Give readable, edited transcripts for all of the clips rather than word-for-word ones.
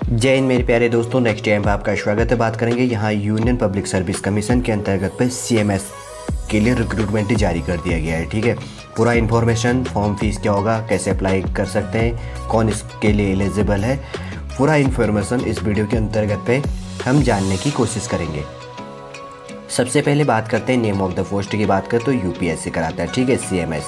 जय हिंद मेरे प्यारे दोस्तों, नेक्स्ट टाइम पर आपका स्वागत है। बात करेंगे यहाँ यूनियन पब्लिक सर्विस कमीशन के अंतर्गत पे सीएमएस के लिए रिक्रूटमेंट जारी कर दिया गया है। ठीक है, पूरा इन्फॉर्मेशन, फॉर्म फीस क्या होगा, कैसे अप्लाई कर सकते हैं, कौन इसके लिए एलिजिबल है, पूरा इन्फॉर्मेशन इस वीडियो के अंतर्गत पे हम जानने की कोशिश करेंगे। सबसे पहले बात करते हैं नेम ऑफ द पोस्ट की। बात करें तो यूपीएससी कराता है। ठीक है, CMS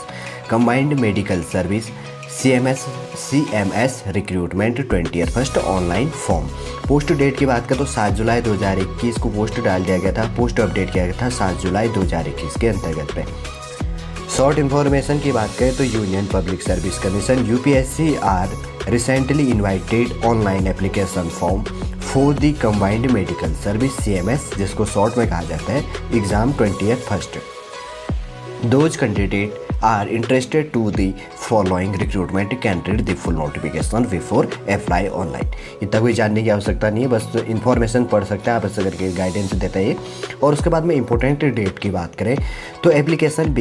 combined medical service CMS recruitment 21st online form. Post date की बात करें तो 7 जुलाई 2021 को पोस्ट डाल दिया गया था। पोस्ट अपडेट किया गया था 7 जुलाई 2021 के अंतर्गत पे। शॉर्ट इन्फॉर्मेशन की बात करें तो union public service commission UPSC are recently invited online application form for the combined medical service CMS, जिसको शॉर्ट में कहा जाता है, exam 21st। Those candidates are interested to the following recruitment can read the full notification before apply online। इतना कोई जानने की आवश्यकता नहीं है, बस इन्फॉर्मेशन पढ़ सकते हैं आप ऐसे करके, गाइडेंस देता है। और उसके बाद में इंपॉर्टेंट डेट की बात करें तो एप्लीकेशन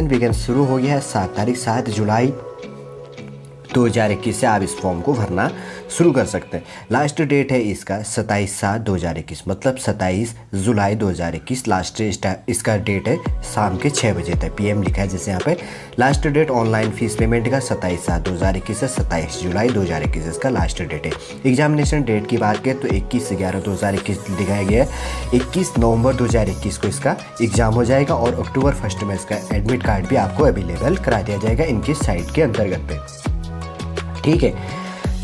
बिगिन शुरू हो गया है 7 जुलाई 2021 से आप इस फॉर्म को भरना शुरू कर सकते हैं। लास्ट डेट है इसका 27/7/2021, मतलब 27 जुलाई 2021 लास्ट इसका डेट है। शाम के 6 बजे तक PM लिखा है जैसे यहाँ पे। Last date online fees payment का 27/7/2021 से 27 जुलाई 2021 इसका लास्ट डेट है। एग्जामिनेशन डेट की बात करें तो 21/11/2021 दिखाया गया है। 21 नवंबर 2021 को इसका एग्जाम हो जाएगा और अक्टूबर 1 में इसका एडमिट कार्ड भी आपको अवेलेबल करा दिया जाएगा इनकी साइट के अंतर्गत पे। ठीक है,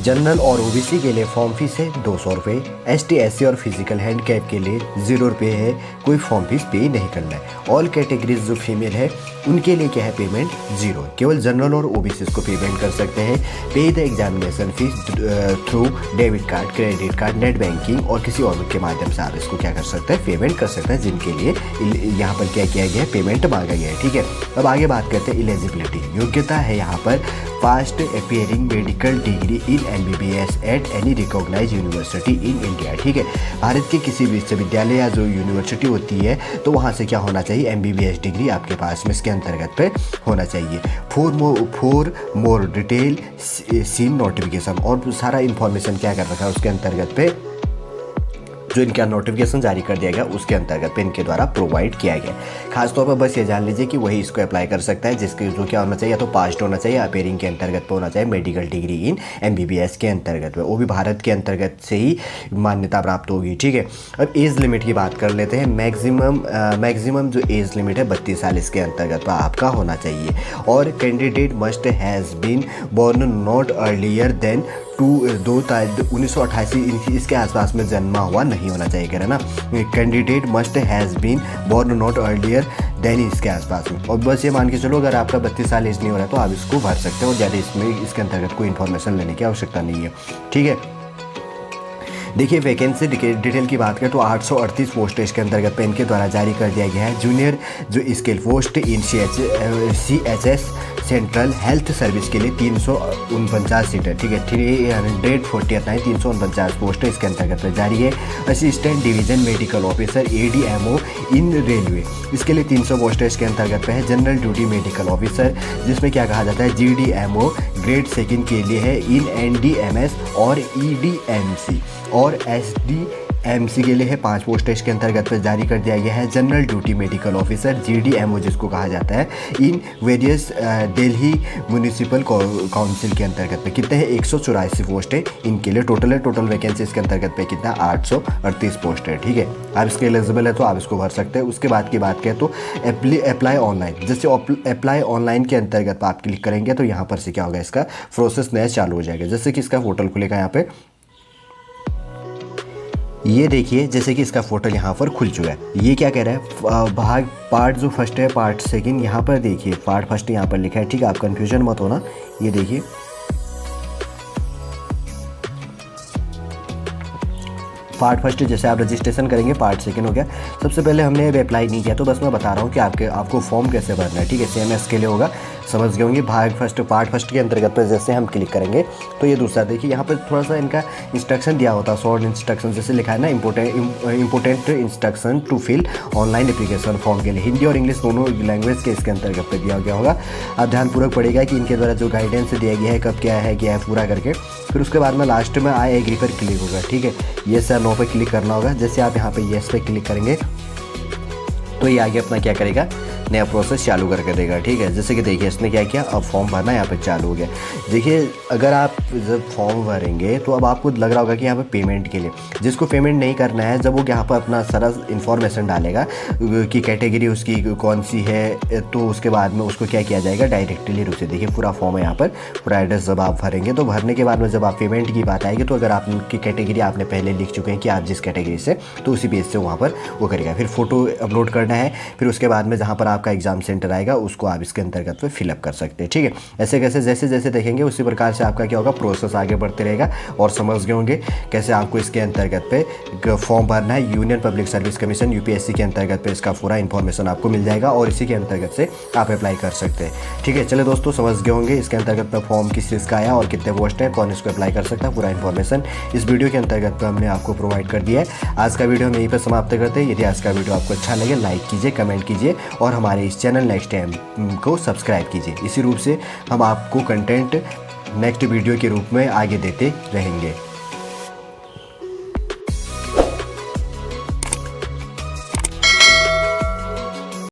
जनरल और ओबीसी के लिए फॉर्म फीस है 200 रुपये। ST SC और फिजिकल हैंडीकैप के लिए 0 रुपये है, कोई फॉर्म फीस पे नहीं करना है। ऑल कैटेगरीज जो फीमेल है उनके लिए क्या है, पेमेंट 0, केवल जनरल और ओबीसी को पेमेंट कर सकते हैं। पे the examination fees through debit card, credit card, net banking और किसी और के माध्यम से आप इसको क्या कर सकते हैं, पेमेंट कर सकते हैं, जिनके लिए यहाँ पर क्या किया गया है, पेमेंट मांगा गया है। ठीक है, अब आगे बात करते हैं एलिजिबिलिटी। योग्यता है यहाँ पर passed appearing medical degree in MBBS at any recognise university in India. ठीक है, भारत के किसी विश्वविद्यालय या जो यूनिवर्सिटी होती है तो वहाँ से क्या होना चाहिए, MBBS डिग्री आपके पास में इसके अंतर्गत पे होना चाहिए। For more detail seen notification, और सारा इन्फॉर्मेशन क्या कर रखा है उसके अंतर्गत पे, जो इनका नोटिफिकेशन जारी कर दिया गया उसके अंतर्गत पे इनके द्वारा प्रोवाइड किया गया। खासतौर पर बस ये जान लीजिए कि वही इसको अप्लाई कर सकता है जिसके जो क्या होना चाहिए, या तो पास्ड होना चाहिए, अपीयरिंग के अंतर्गत पे होना चाहिए, मेडिकल डिग्री इन MBBS के अंतर्गत में, वो भी भारत के अंतर्गत से ही मान्यता प्राप्त होगी। ठीक है, अब एज लिमिट की बात कर लेते हैं। मैक्सिमम जो एज लिमिट है 32 साल इसके अंतर्गत पर आपका होना चाहिए। और candidate must has been born not earlier than 1988 इसके आसपास में जन्मा हुआ नहीं होना चाहिए, कह रहे ना। Candidate must has been born not earlier than इसके आसपास में। और बस ये मान के चलो, अगर आपका 32 साल एज नहीं हो रहा है तो आप इसको भर सकते हो, और ज़्यादा इसमें इसके अंतर्गत कोई इन्फॉर्मेशन लेने की आवश्यकता नहीं है। ठीक है, देखिए वैकेंसी डिटेल की बात करें तो 838 पोस्ट इसके अंतर्गत पे इनके द्वारा जारी कर दिया गया है। जूनियर जो स्किल पोस्ट इन CHS सेंट्रल हेल्थ सर्विस के लिए 349 सीट है। ठीक है, 349 पोस्ट इसके अंतर्गत पे जारी है। Assistant division medical officer ADMO इन रेलवे, इसके लिए 300 पोस्ट इसके अंतर्गत पे है। जनरल ड्यूटी मेडिकल ऑफिसर, जिसमें क्या कहा जाता है, GDMO ग्रेड 2 के लिए है इन NDMS और EDMC, और SDMC के लिए है 5 पोस्ट इसके अंतर्गत पर जारी कर दिया गया है। General duty medical officer GDMO जिसको कहा जाता है in various Delhi municipal council के अंतर्गत पे कितने हैं, 184 पोस्ट है इनके लिए टोटल वैकेंसी इसके अंतर्गत पे कितना, 838 पोस्ट है। ठीक है, आप इसके एलिजिबल है तो आप इसको भर सकते हैं। उसके बाद की बात करें तो अप्लाई ऑनलाइन, जैसे अप्लाई ऑनलाइन के अंतर्गत आप क्लिक करेंगे तो यहाँ पर से क्या होगा, इसका प्रोसेस नया चालू हो जाएगा। जैसे कि इसका पोर्टल खुलेगा यहाँ पे, ये देखिए जैसे कि इसका पोर्टल यहाँ पर खुल चुका है। ये क्या कह रहा है, भाग पार्ट जो फर्स्ट है, पार्ट सेकंड यहाँ पर देखिए, पार्ट फर्स्ट यहाँ पर लिखा है। ठीक है, आप कंफ्यूजन मत होना। ये देखिए पार्ट फर्स्ट जैसे आप रजिस्ट्रेशन करेंगे, पार्ट सेकंड हो गया। सबसे पहले हमने अभी अप्लाई नहीं किया तो बस मैं बता रहा हूँ कि आपको फॉर्म कैसे भरना है। ठीक है, CMS के लिए होगा समझ गए होंगे। पार्ट फर्स्ट के अंतर्गत पर जैसे हम क्लिक करेंगे तो ये दूसरा देखिए यहाँ पर थोड़ा सा इनका इंस्ट्रक्शन दिया होता है, शॉर्ट इंस्ट्रक्शन जैसे लिखा है ना, important instruction to fill online application form के लिए हिंदी और इंग्लिश दोनों लैंग्वेज के इसके अंतर्गत पे दिया गया होगा। आप ध्यानपूर्वक पढ़ेगा कि इनके द्वारा जो गाइडेंस दिया गया है कब क्या है पूरा करके, फिर उसके बाद में लास्ट में आई एग्री पर क्लिक होगा। ठीक है, येस या नो पे क्लिक करना होगा। जैसे आप यहाँ पे येस पे क्लिक करेंगे तो ये आगे अपना क्या करेगा, नया प्रोसेस चालू करके देगा। ठीक है, जैसे कि देखिए इसने क्या किया, अब फॉर्म भरना यहाँ पे चालू हो गया। देखिए अगर आप जब फॉर्म भरेंगे तो अब आपको लग रहा होगा कि यहाँ पे पेमेंट के लिए, जिसको पेमेंट नहीं करना है जब वो यहाँ पर अपना सारा इन्फॉर्मेशन डालेगा कि कैटेगरी उसकी कौन सी है, तो उसके बाद में उसको क्या किया जाएगा, डायरेक्टली रूप से देखिए पूरा फॉर्म है यहाँ पर, पूरा एड्रेस जब आप भरेंगे तो भरने के बाद में जब आप पेमेंट की बात आएगी तो अगर आपकी कैटेगरी आपने पहले लिख चुके हैं कि आप जिस कैटेगरी से, तो उसी बेस से वहाँ पर वो करेगा। फिर फोटो अपलोड करना है, फिर उसके बाद में जहाँ पर आपका एग्जाम सेंटर आएगा उसको आप इसके अंतर्गत पे फिलअप कर सकते हैं। ठीक है, ऐसे कैसे जैसे जैसे देखेंगे उसी प्रकार से आपका क्या होगा, प्रोसेस आगे बढ़ते रहेगा। और समझ गए होंगे कैसे आपको इसके अंतर्गत पे फॉर्म भरना है। Union public service commission UPSC के अंतर्गत पे इसका पूरा इन्फॉर्मेशन आपको मिल जाएगा और इसी के अंतर्गत से आप अप्लाई कर सकते हैं। ठीक है, चले दोस्तों समझ गए होंगे इसके अंतर्गत पे फॉर्म किस चीज़ का आया और कितने पोस्ट है, कौन इसको अप्लाई कर सकता है, पूरा इन्फॉर्मेशन इस वीडियो के अंतर्गत पे हमने आपको प्रोवाइड कर दिया है। आज का वीडियो हम यहीं पर समाप्त करते हैं। यदि आज का वीडियो आपको अच्छा लगे लाइक कीजिए, कमेंट कीजिए और हमारे इस चैनल नेक्स्ट टाइम को सब्सक्राइब कीजिए। इसी रूप से हम आपको कंटेंट नेक्स्ट वीडियो के रूप में आगे देते रहेंगे।